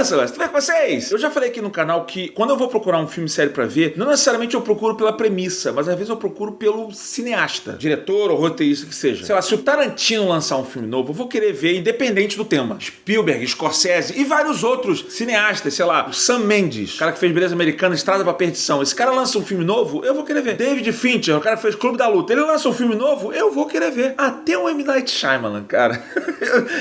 pessoas, tudo bem com vocês? Eu já falei aqui no canal que quando eu vou procurar um filme sério pra ver, não necessariamente eu procuro pela premissa, mas às vezes eu procuro pelo cineasta, diretor ou roteirista que seja. Sei lá, se o Tarantino lançar um filme novo, eu vou querer ver independente do tema. Spielberg, Scorsese e vários outros cineastas, sei lá, o Sam Mendes, o cara que fez Beleza Americana, Estrada pra Perdição. Esse cara lança um filme novo, eu vou querer ver. David Fincher, o cara que fez Clube da Luta, ele lança um filme novo, eu vou querer ver. Até o M. Night Shyamalan, cara.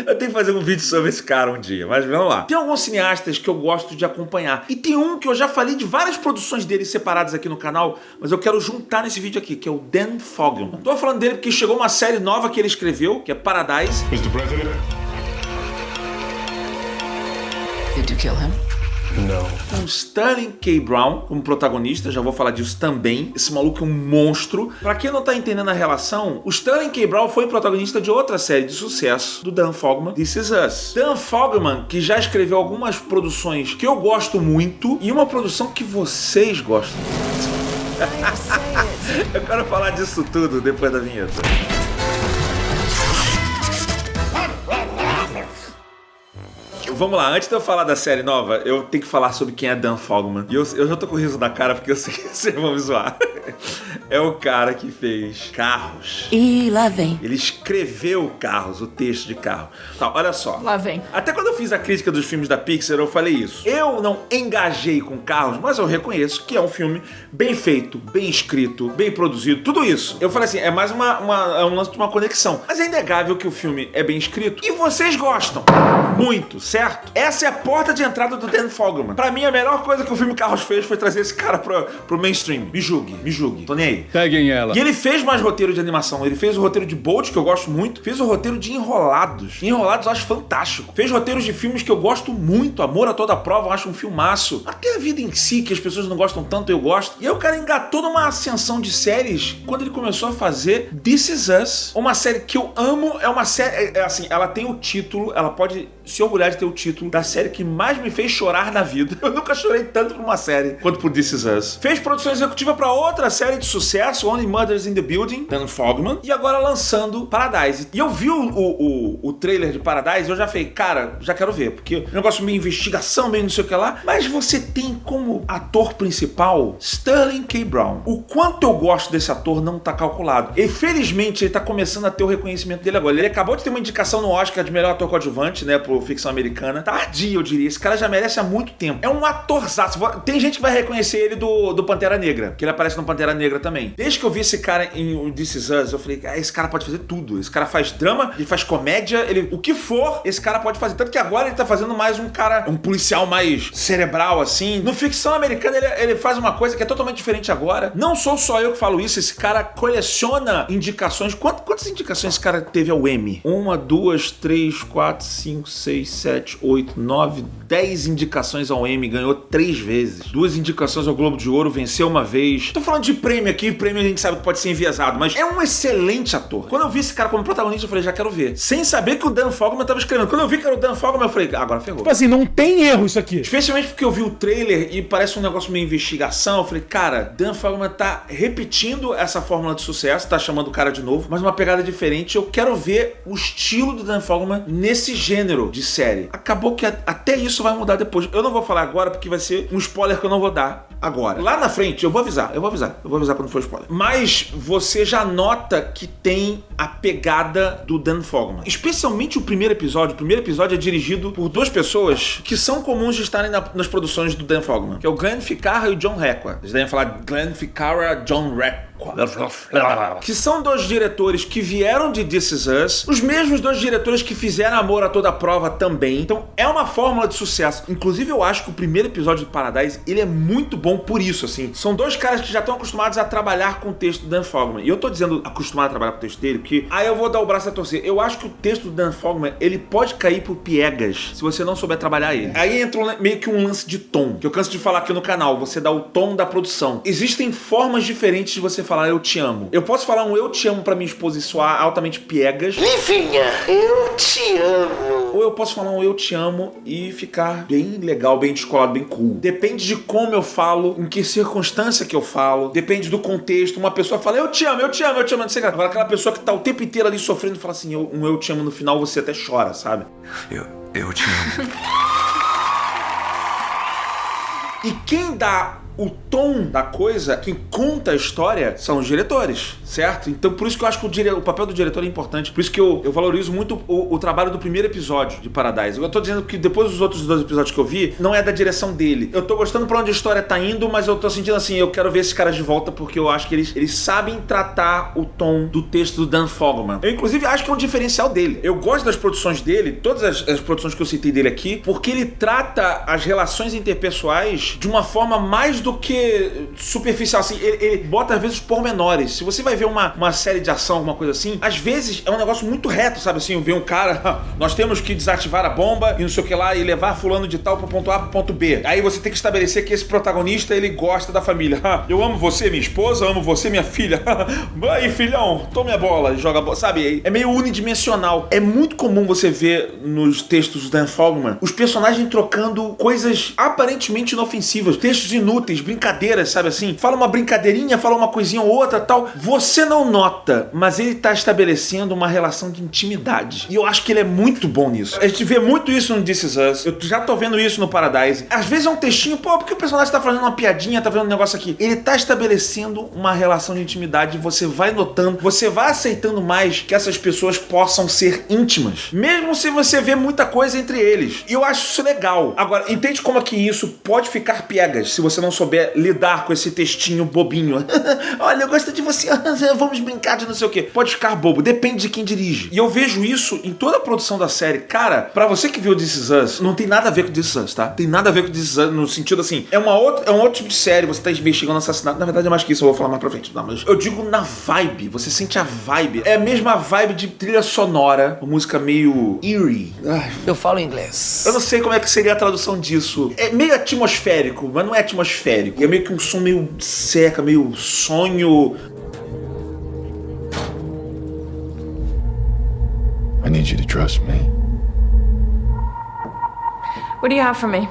Eu tenho que fazer um vídeo sobre esse cara um dia, mas vamos lá. Tem alguns cineastas que eu gosto de acompanhar. E tem um que eu já falei de várias produções dele separadas aqui no canal, mas eu quero juntar nesse vídeo aqui, que é o Dan Fogelman. Tô falando dele porque chegou uma série nova que ele escreveu, que é Paradise. Mr. President? Did you kill him? No. Com Sterling K. Brown como protagonista, já vou falar disso também. Esse maluco é um monstro. Pra quem não tá entendendo a relação, o Sterling K. Brown foi protagonista de outra série de sucesso do Dan Fogelman, This Is Us. Dan Fogelman, que já escreveu algumas produções que eu gosto muito e uma produção que vocês gostam muito. Eu quero falar disso tudo depois da vinheta. Vamos lá, antes de eu falar da série nova, eu tenho que falar sobre quem é Dan Fogelman. E eu já tô com o riso na cara porque eu sei que vocês vão me zoar. É o cara que fez Carros. E lá vem. Ele escreveu Carros, o texto de Carro. Tá, olha só. Lá vem. Até quando eu fiz a crítica dos filmes da Pixar, eu falei isso. Eu não engajei com Carros, mas eu reconheço que é um filme bem feito, bem escrito, bem produzido, tudo isso. Eu falei assim, é mais é um lance de uma conexão. Mas é inegável que o filme é bem escrito e vocês gostam muito, certo? Essa é a porta de entrada do Dan Fogelman. Pra mim, a melhor coisa que o filme Carros fez foi trazer esse cara pro mainstream. Me julgue. Tô nem aí. Peguem ela. E ele fez mais roteiro de animação. Ele fez o roteiro de Bolt, que eu gosto muito. Fez o roteiro de Enrolados. Enrolados eu acho fantástico. Fez roteiros de filmes que eu gosto muito. Amor a Toda Prova, eu acho um filmaço. Até a vida em si, que as pessoas não gostam tanto, eu gosto. E aí o cara engatou numa ascensão de séries quando ele começou a fazer This Is Us. Uma série que eu amo. É uma série... assim, ela tem o título, ela pode se orgulhar de ter o título da série que mais me fez chorar na vida. Eu nunca chorei tanto por uma série quanto por This Is Us. Fez produção executiva pra outra série de sucesso, Only Murders in the Building, Dan Fogelman, e agora lançando Paradise. E eu vi o trailer de Paradise e eu já falei, cara, já quero ver, porque o negócio meio investigação, meio não sei o que lá, mas você tem como ator principal Sterling K. Brown. O quanto eu gosto desse ator não tá calculado. E felizmente ele tá começando a ter o reconhecimento dele agora. Ele acabou de ter uma indicação no Oscar de melhor ator coadjuvante, né, por ficção americana. Tardio, eu diria. Esse cara já merece há muito tempo. É um atorzaço. Tem gente que vai reconhecer ele do Pantera Negra, que ele aparece no Pantera Negra também. Desde que eu vi esse cara em This Is Us, eu falei, esse cara pode fazer tudo. Esse cara faz drama, ele faz comédia, o que for, esse cara pode fazer. Tanto que agora ele tá fazendo mais um policial mais cerebral, assim. No ficção americana, ele faz uma coisa que é totalmente diferente agora. Não sou só eu que falo isso, esse cara coleciona indicações. Quantas indicações esse cara teve ao Emmy? 1, 2, 3, 4, 5, 6, 7, 8, 9, 10 indicações ao Emmy, ganhou 3 vezes. 2 indicações ao Globo de Ouro, venceu uma vez. Tô falando de prêmio aqui, prêmio a gente sabe que pode ser enviesado, mas é um excelente ator. Quando eu vi esse cara como protagonista, eu falei, já quero ver. Sem saber que o Dan Fogelman tava escrevendo. Quando eu vi que era o Dan Fogelman, eu falei, agora ferrou. Tipo assim, não tem erro isso aqui. Especialmente porque eu vi o trailer e parece um negócio meio investigação. Eu falei, cara, Dan Fogelman tá repetindo essa fórmula de sucesso, tá chamando o cara de novo, mas uma pegada diferente. Eu quero ver o estilo do Dan Fogelman nesse gênero de série. Acabou que até isso vai mudar depois. Eu não vou falar agora porque vai ser um spoiler que eu não vou dar agora. Lá na frente, eu vou avisar quando for spoiler. Mas você já nota que tem a pegada do Dan Fogelman. Especialmente o primeiro episódio. O primeiro episódio é dirigido por 2 pessoas que são comuns de estarem nas produções do Dan Fogelman, que é o Glenn Ficarra e o John Requa. Eles devem falar Glenn Ficarra, John Requa. Que são 2 diretores que vieram de This Is Us, os mesmos 2 diretores que fizeram Amor a Toda Prova também. Então é uma fórmula de sucesso. Inclusive eu acho que o primeiro episódio de Paradise, ele é muito bom por isso, assim. São 2 caras que já estão acostumados a trabalhar com o texto do Dan Fogelman. E eu tô dizendo acostumado a trabalhar com o texto dele, porque aí eu vou dar o braço a torcer. Eu acho que o texto do Dan Fogelman, ele pode cair por piegas se você não souber trabalhar ele. Aí entra meio que um lance de tom, que eu canso de falar aqui no canal. Você dá o tom da produção. Existem formas diferentes de você falar eu te amo. Eu posso falar um eu te amo pra minha esposa e soar altamente piegas. Livinha, eu te amo. Ou eu posso falar um eu te amo e ficar bem legal, bem descolado, bem cool. Depende de como eu falo, em que circunstância que eu falo, depende do contexto. Uma pessoa fala eu te amo, não sei o que. Agora aquela pessoa que tá o tempo inteiro ali sofrendo fala assim, eu te amo no final, você até chora, sabe? Eu te amo. E quem dá o tom da coisa, quem conta a história, são os diretores, certo? Então por isso que eu acho que o papel do diretor é importante. Por isso que eu valorizo muito o trabalho do primeiro episódio de Paradise. Eu tô dizendo que depois dos outros 2 episódios que eu vi, não é da direção dele. Eu tô gostando pra onde a história tá indo, mas eu tô sentindo assim, eu quero ver esses caras de volta, porque eu acho que eles sabem tratar o tom do texto do Dan Fogelman. Eu inclusive acho que é um diferencial dele. Eu gosto das produções dele, todas as produções que eu citei dele aqui, porque ele trata as relações interpessoais de uma forma mais do que superficial, assim, ele bota às vezes pormenores. Se você vai ver uma série de ação, alguma coisa assim, às vezes é um negócio muito reto, sabe assim, ver um cara, nós temos que desativar a bomba e não sei o que lá, e levar fulano de tal pro ponto A pro ponto B. Aí você tem que estabelecer que esse protagonista, ele gosta da família. Eu amo você, minha esposa, amo você, minha filha. Aí, filhão, tome a bola e joga a bola, sabe? É meio unidimensional. É muito comum você ver nos textos do Dan Fogelman os personagens trocando coisas aparentemente inofensivas, textos inúteis, brincadeiras, sabe assim? Fala uma brincadeirinha, fala uma coisinha ou outra, tal. Você não nota, mas ele tá estabelecendo uma relação de intimidade. E eu acho que ele é muito bom nisso. A gente vê muito isso no This Is Us. Eu já tô vendo isso no Paradise. Às vezes é um textinho, pô, porque o personagem tá fazendo uma piadinha, tá fazendo um negócio aqui. Ele tá estabelecendo uma relação de intimidade, você vai notando, você vai aceitando mais que essas pessoas possam ser íntimas. Mesmo se você vê muita coisa entre eles. E eu acho isso legal. Agora, entende como é que isso pode ficar piegas se você não souber lidar com esse textinho bobinho. Olha, eu gosto de você, vamos brincar de não sei o quê. Pode ficar bobo, depende de quem dirige. E eu vejo isso em toda a produção da série. Cara, pra você que viu This Is Us, não tem nada a ver com This Is Us, tá? Tem nada a ver com This Is Us no sentido assim, é um outro tipo de série, você tá investigando assassinato. Na verdade é mais que isso, eu vou falar mais pra frente. Não, mas eu digo na vibe, você sente a vibe. É a mesma vibe de trilha sonora, uma música meio eerie. Ai, Eu falo inglês. eu não sei como é que seria a tradução disso. É meio atmosférico, mas não é atmosférico. É meio que um som meio seca, meio sonho. I need you to trust me. What do you have for me?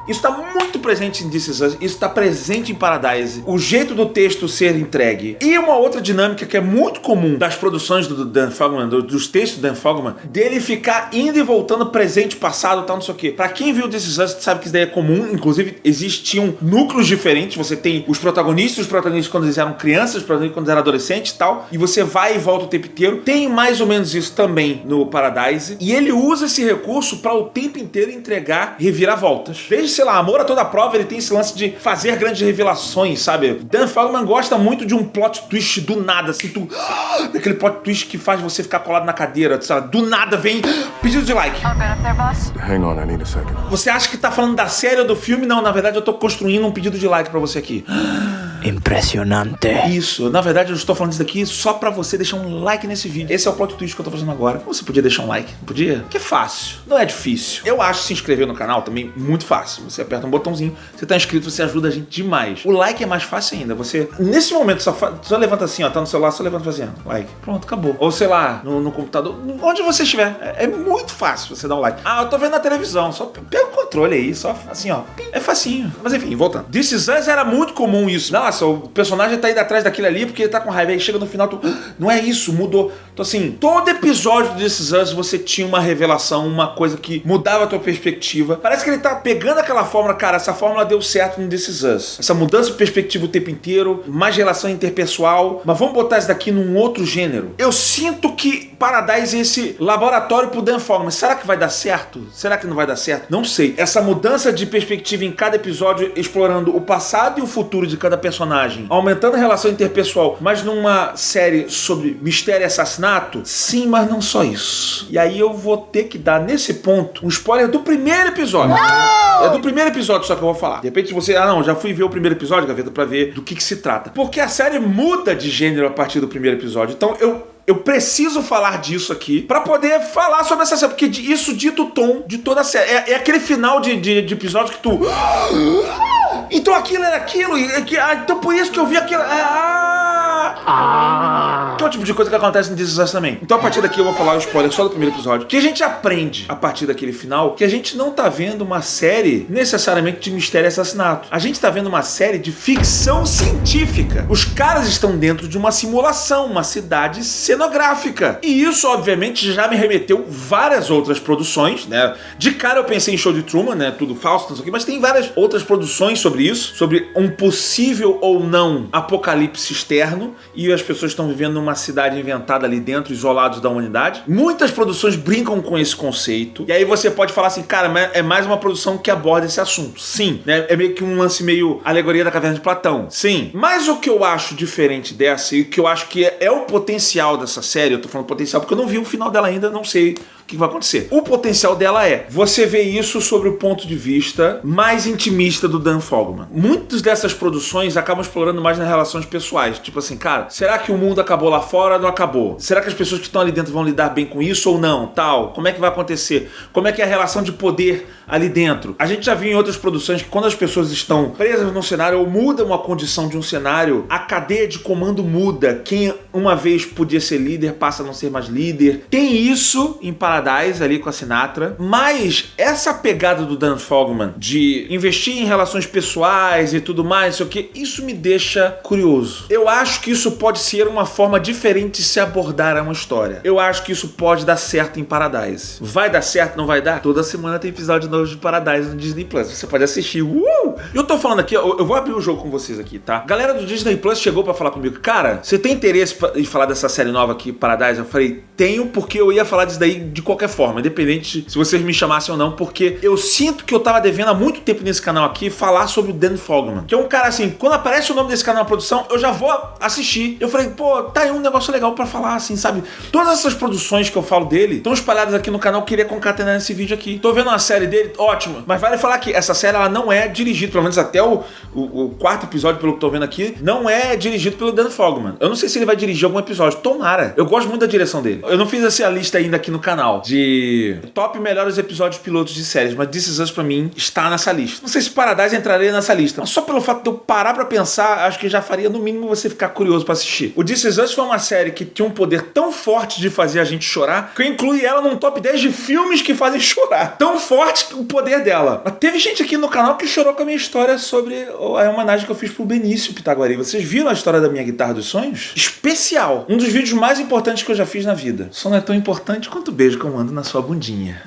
Isso está muito presente em This Is Us, isso está presente em Paradise. O jeito do texto ser entregue. E uma outra dinâmica que é muito comum das produções do Dan Fogelman, dos textos do Dan Fogelman, dele ficar indo e voltando presente, passado, tal, não sei o quê. Pra quem viu This Is Us, sabe que isso daí é comum. Inclusive, existiam núcleos diferentes. Você tem os protagonistas quando eles eram crianças, os protagonistas quando eles eram adolescentes e tal. E você vai e volta o tempo inteiro. Tem mais ou menos isso também no Paradise. E ele usa esse recurso para o tempo inteiro entregar reviravoltas. Desde, sei lá, Amor a Toda Prova, ele tem esse lance de fazer grandes revelações, sabe? Dan Fogelman gosta muito de um plot twist do nada, assim, daquele plot twist que faz você ficar colado na cadeira, sabe? Do nada vem pedido de like. Hang on, I need a second. Você acha que tá falando da série ou do filme? Não, na verdade eu tô construindo um pedido de like pra você aqui. Impressionante. Isso, na verdade eu estou falando isso daqui só pra você deixar um like nesse vídeo. Esse é o plot twist que eu tô fazendo agora. Você podia deixar um like, não podia? Que é fácil, não é difícil. Eu acho se inscrever no canal também muito fácil. Você aperta um botãozinho, você tá inscrito, você ajuda a gente demais. O like é mais fácil ainda. Você, nesse momento, só levanta assim, ó, tá no celular, só levanta fazendo like. Pronto, acabou. Ou sei lá, no computador, onde você estiver. É muito fácil você dar um like. Ah, eu tô vendo na televisão, só pega o controle aí, só assim, ó. É facinho. Mas enfim, voltando. This Is Us era muito comum isso. Nossa, o personagem tá indo atrás daquilo ali porque ele tá com raiva. Aí chega no final, não é isso, mudou. Então assim, todo episódio do This Is Us você tinha uma revelação, uma coisa que mudava a tua perspectiva. Parece que ele tá pegando aquela fórmula, cara, essa fórmula deu certo no This Is Us. Essa mudança de perspectiva o tempo inteiro, mais relação interpessoal. Mas vamos botar isso daqui num outro gênero. Eu sinto que Paradise é esse laboratório pro Dan Fogelman. Será que vai dar certo? Será que não vai dar certo? Não sei. Essa mudança de perspectiva em cada episódio, explorando o passado e o futuro de cada personagem, aumentando a relação interpessoal, mas numa série sobre mistério e assassinato? Sim, mas não só isso. E aí eu vou ter que dar, nesse ponto, um spoiler do primeiro episódio. Não! É do primeiro episódio só que eu vou falar. De repente você, já fui ver o primeiro episódio, Gaveta, pra ver do que se trata. Porque a série muda de gênero a partir do primeiro episódio. Então eu preciso falar disso aqui pra poder falar sobre essa série, porque isso dita o tom de toda a série. É aquele final de episódio que tu... Então aquilo era aquilo, então por isso que eu vi aquilo... Que é o tipo de coisa que acontece em This Is Us também. Então a partir daqui eu vou falar o spoiler só do primeiro episódio. Que a gente aprende a partir daquele final que a gente não tá vendo uma série necessariamente de mistério e assassinato. A gente tá vendo uma série de ficção científica. Os caras estão dentro de uma simulação, uma cidade cenográfica. E isso, obviamente, já me remeteu várias outras produções, né? De cara eu pensei em Show de Truman, né? Tudo falso, não sei o quê, mas tem várias outras produções sobre isso, sobre um possível ou não apocalipse externo, e as pessoas estão vivendo numa cidade inventada ali dentro, isolados da humanidade. Muitas produções brincam com esse conceito, e aí você pode falar assim, cara, mas é mais uma produção que aborda esse assunto. Sim, né? É meio que um lance meio alegoria da Caverna de Platão. Sim. Mas o que eu acho diferente dessa, e o que eu acho que é o potencial dessa série, eu tô falando potencial porque eu não vi o final dela ainda, não sei o que vai acontecer. O potencial dela é você vê isso sobre o ponto de vista mais intimista do Dan Fogelman. Muitas dessas produções acabam explorando mais nas relações pessoais. Tipo assim, cara, será que o mundo acabou lá fora ou não acabou? Será que as pessoas que estão ali dentro vão lidar bem com isso ou não? Tal. Como é que vai acontecer? Como é que é a relação de poder ali dentro? A gente já viu em outras produções que quando as pessoas estão presas num cenário ou mudam a condição de um cenário, a cadeia de comando muda. Quem uma vez podia ser líder passa a não ser mais líder. Tem isso em Paradise ali com a Sinatra, mas essa pegada do Dan Fogelman de investir em relações pessoais e tudo mais, sei o que, isso me deixa curioso. Eu acho que isso pode ser uma forma diferente de se abordar uma história. Eu acho que isso pode dar certo em Paradise. Vai dar certo, não vai dar? Toda semana tem episódio novo de Paradise no Disney Plus. Você pode assistir. Eu tô falando aqui, eu vou abrir o jogo com vocês aqui, tá? Galera do Disney Plus chegou pra falar comigo, cara, você tem interesse em falar dessa série nova aqui, Paradise? Eu falei, tenho, porque eu ia falar disso daí de qualquer forma, independente se vocês me chamassem ou não, porque eu sinto que eu tava devendo há muito tempo nesse canal aqui falar sobre o Dan Fogelman, que é um cara assim, quando aparece o nome desse canal na produção, eu já vou assistir. Eu falei, pô, tá aí um negócio legal pra falar, assim, sabe? Todas essas produções que eu falo dele estão espalhadas aqui no canal, eu queria concatenar nesse vídeo aqui. Tô vendo uma série dele, ótimo, mas vale falar que essa série, ela não é dirigida, pelo menos até o quarto episódio, pelo que tô vendo aqui, não é dirigido pelo Dan Fogelman. Eu não sei se ele vai dirigir algum episódio, tomara. Eu gosto muito da direção dele. Eu não fiz essa lista ainda aqui no canal de top melhores episódios pilotos de séries, mas This Is Us pra mim está nessa lista. Não sei se Paradise entraria nessa lista, mas só pelo fato de eu parar pra pensar, acho que já faria no mínimo você ficar curioso pra assistir. O This Is Us foi uma série que tinha um poder tão forte de fazer a gente chorar, que eu incluí ela num top 10 de filmes que fazem chorar. Tão forte o poder dela. Mas teve gente aqui no canal que chorou com a minha história sobre a homenagem que eu fiz pro Benício Pitaguari. Vocês viram a história da minha guitarra dos sonhos? Especial. Um dos vídeos mais importantes que eu já fiz na vida. Só não é tão importante quanto o beijo que eu mando na sua bundinha.